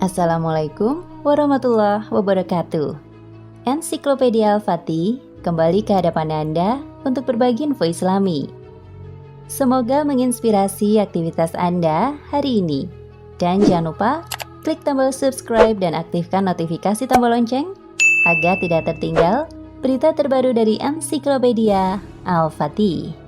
Assalamualaikum warahmatullahi wabarakatuh. Ensiklopedia Al-Fatih kembali ke hadapan Anda untuk berbagi info Islami. Semoga menginspirasi aktivitas Anda hari ini. Dan jangan lupa klik tombol subscribe dan aktifkan notifikasi tombol lonceng agar tidak tertinggal berita terbaru dari Ensiklopedia Al-Fatih.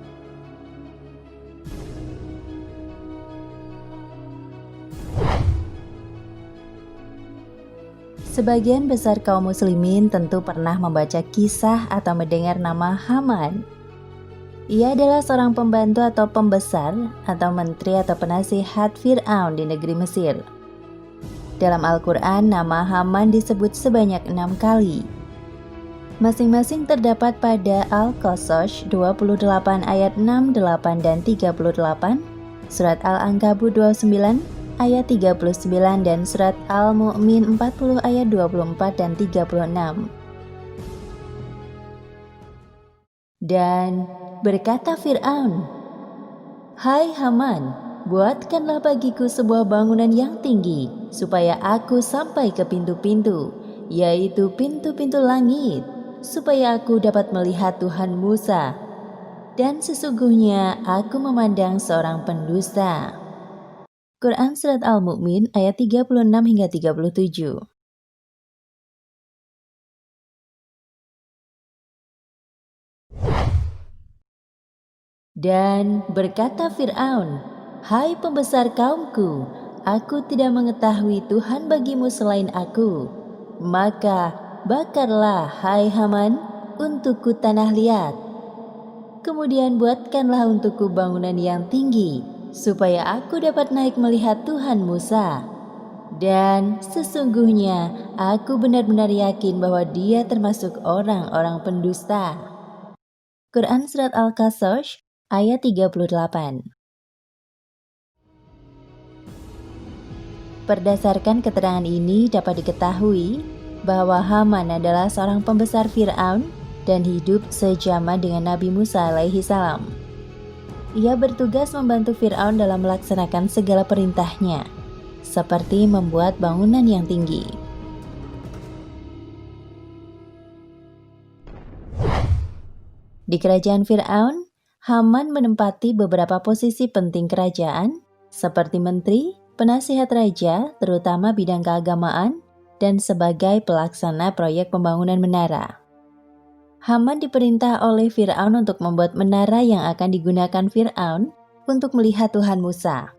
Sebagian besar kaum muslimin tentu pernah membaca kisah atau mendengar nama Haman. Ia adalah seorang pembantu atau pembesar atau menteri atau penasihat Fir'aun di negeri Mesir. Dalam Al-Quran, nama Haman disebut sebanyak 6 kali. Masing-masing terdapat pada Al-Qasas 28 ayat 6, 8, dan 38, Surat Al-Ankabut 29, ayat 39 dan surat Al-Mu'min 40 ayat 24 dan 36. Dan berkata Fir'aun, "Hai Haman, buatkanlah bagiku sebuah bangunan yang tinggi supaya aku sampai ke pintu-pintu, yaitu pintu-pintu langit, supaya aku dapat melihat Tuhan Musa. Dan sesungguhnya aku memandang seorang pendusta." Quran Surat Al-Mu'min ayat 36 hingga 37. Dan berkata Fir'aun, "Hai pembesar kaumku, aku tidak mengetahui Tuhan bagimu selain aku. Maka bakarlah, hai Haman, untukku tanah liat. Kemudian buatkanlah untukku bangunan yang tinggi, supaya aku dapat naik melihat Tuhan Musa. Dan sesungguhnya aku benar-benar yakin bahwa dia termasuk orang-orang pendusta." Quran Surat Al-Qasas ayat 38. Berdasarkan keterangan ini dapat diketahui bahwa Haman adalah seorang pembesar Fir'aun dan hidup sejaman dengan Nabi Musa alaihi salam. Ia bertugas membantu Fir'aun dalam melaksanakan segala perintahnya, seperti membuat bangunan yang tinggi. Di kerajaan Fir'aun, Haman menempati beberapa posisi penting kerajaan, seperti menteri, penasihat raja, terutama bidang keagamaan, dan sebagai pelaksana proyek pembangunan menara. Haman diperintah oleh Fir'aun untuk membuat menara yang akan digunakan Fir'aun untuk melihat Tuhan Musa.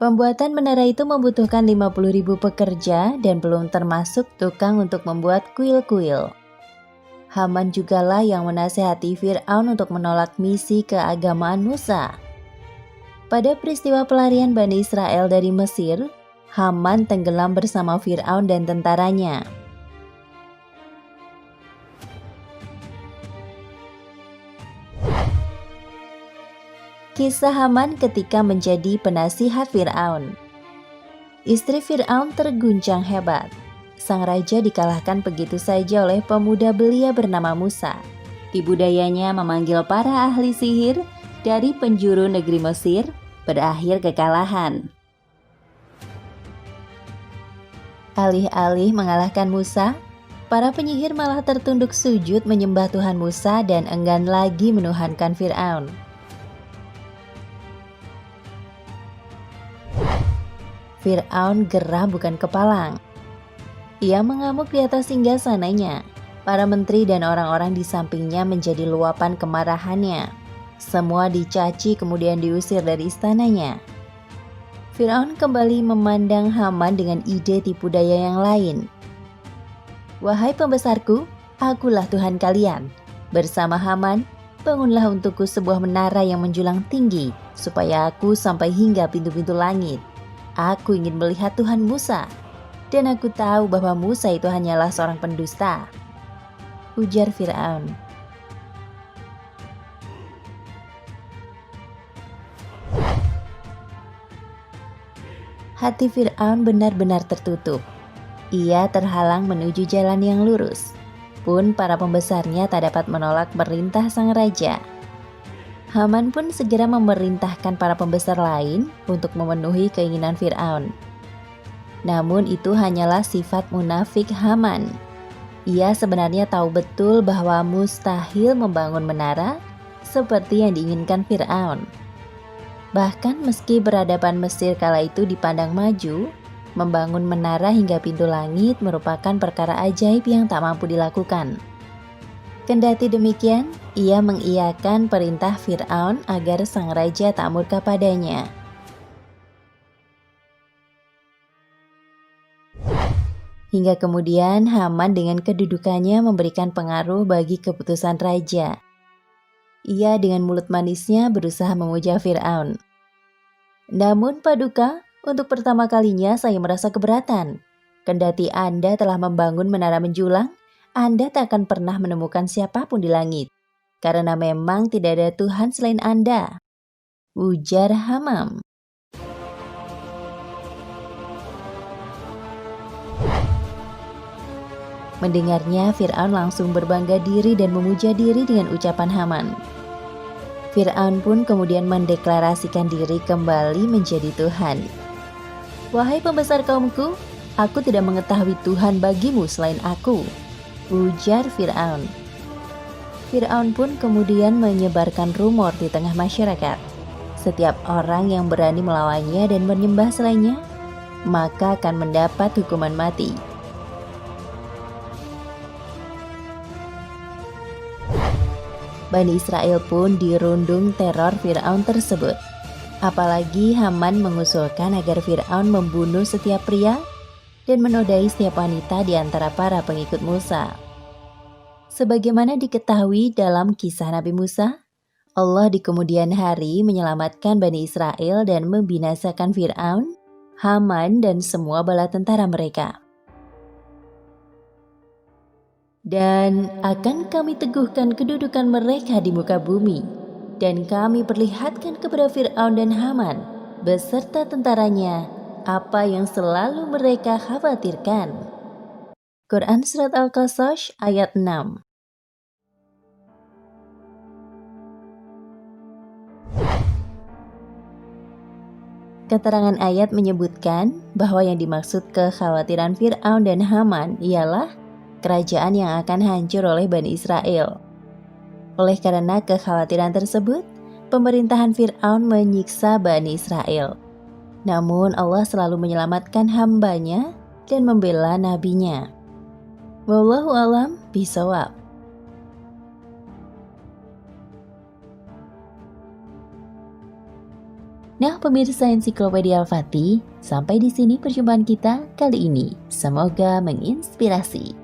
Pembuatan menara itu membutuhkan 50.000 pekerja dan belum termasuk tukang untuk membuat kuil-kuil. Haman jugalah yang menasihati Fir'aun untuk menolak misi keagamaan Musa. Pada peristiwa pelarian Bani Israel dari Mesir, Haman tenggelam bersama Fir'aun dan tentaranya. Kisah Haman ketika menjadi penasihat Fir'aun. Istri Fir'aun terguncang hebat. Sang raja dikalahkan begitu saja oleh pemuda belia bernama Musa. Tipu dayanya memanggil para ahli sihir dari penjuru negeri Mesir, berakhir kekalahan. Alih-alih mengalahkan Musa, para penyihir malah tertunduk sujud menyembah Tuhan Musa dan enggan lagi menuhankan Fir'aun. Fir'aun gerah bukan kepalang. Ia mengamuk di atas singgasananya. Para menteri dan orang-orang di sampingnya menjadi luapan kemarahannya. Semua dicaci kemudian diusir dari istananya. Fir'aun kembali memandang Haman dengan ide tipu daya yang lain. "Wahai pembesarku, akulah Tuhan kalian. Bersama Haman, bangunlah untukku sebuah menara yang menjulang tinggi, supaya aku sampai hingga pintu-pintu langit. Aku ingin melihat Tuhan Musa, dan aku tahu bahwa Musa itu hanyalah seorang pendusta," ujar Fir'aun. Hati Fir'aun benar-benar tertutup. Ia terhalang menuju jalan yang lurus. Pun para pembesarnya tak dapat menolak perintah sang raja. Haman pun segera memerintahkan para pembesar lain untuk memenuhi keinginan Fir'aun. Namun itu hanyalah sifat munafik Haman. Ia sebenarnya tahu betul bahwa mustahil membangun menara seperti yang diinginkan Fir'aun. Bahkan meski peradaban Mesir kala itu dipandang maju, membangun menara hingga pintu langit merupakan perkara ajaib yang tak mampu dilakukan. Kendati demikian, ia mengiyakan perintah Fir'aun agar sang raja tak murka padanya. Hingga kemudian Haman dengan kedudukannya memberikan pengaruh bagi keputusan raja. Ia dengan mulut manisnya berusaha memuja Fir'aun. Namun Paduka, untuk pertama kalinya saya merasa keberatan. Kendati Anda telah membangun menara menjulang, Anda tak akan pernah menemukan siapapun di langit. Karena memang tidak ada Tuhan selain Anda, ujar Haman. Mendengarnya, Fir'aun langsung berbangga diri dan memuja diri dengan ucapan Haman. Fir'aun pun kemudian mendeklarasikan diri kembali menjadi Tuhan. Wahai pembesar kaumku, aku tidak mengetahui Tuhan bagimu selain aku, ujar Fir'aun. Fir'aun pun kemudian menyebarkan rumor di tengah masyarakat. Setiap orang yang berani melawannya dan menyembah selainnya, maka akan mendapat hukuman mati. Bani Israel pun dirundung teror Fir'aun tersebut. Apalagi Haman mengusulkan agar Fir'aun membunuh setiap pria dan menodai setiap wanita di antara para pengikut Musa. Sebagaimana diketahui dalam kisah Nabi Musa, Allah di kemudian hari menyelamatkan Bani Israel dan membinasakan Fir'aun, Haman, dan semua bala tentara mereka. Dan akan kami teguhkan kedudukan mereka di muka bumi, dan kami perlihatkan kepada Fir'aun dan Haman beserta tentaranya apa yang selalu mereka khawatirkan. Quran Surat Al-Qasas ayat 6. Keterangan ayat menyebutkan bahwa yang dimaksud kekhawatiran Fir'aun dan Haman ialah kerajaan yang akan hancur oleh Bani Israel. Oleh karena kekhawatiran tersebut, pemerintahan Fir'aun menyiksa Bani Israel. Namun Allah selalu menyelamatkan hambanya dan membela nabinya. Wallahu a'lam bishawab. Nah, pemirsa Ensiklopedia Al-Fatih, sampai di sini perjumpaan kita kali ini. Semoga menginspirasi.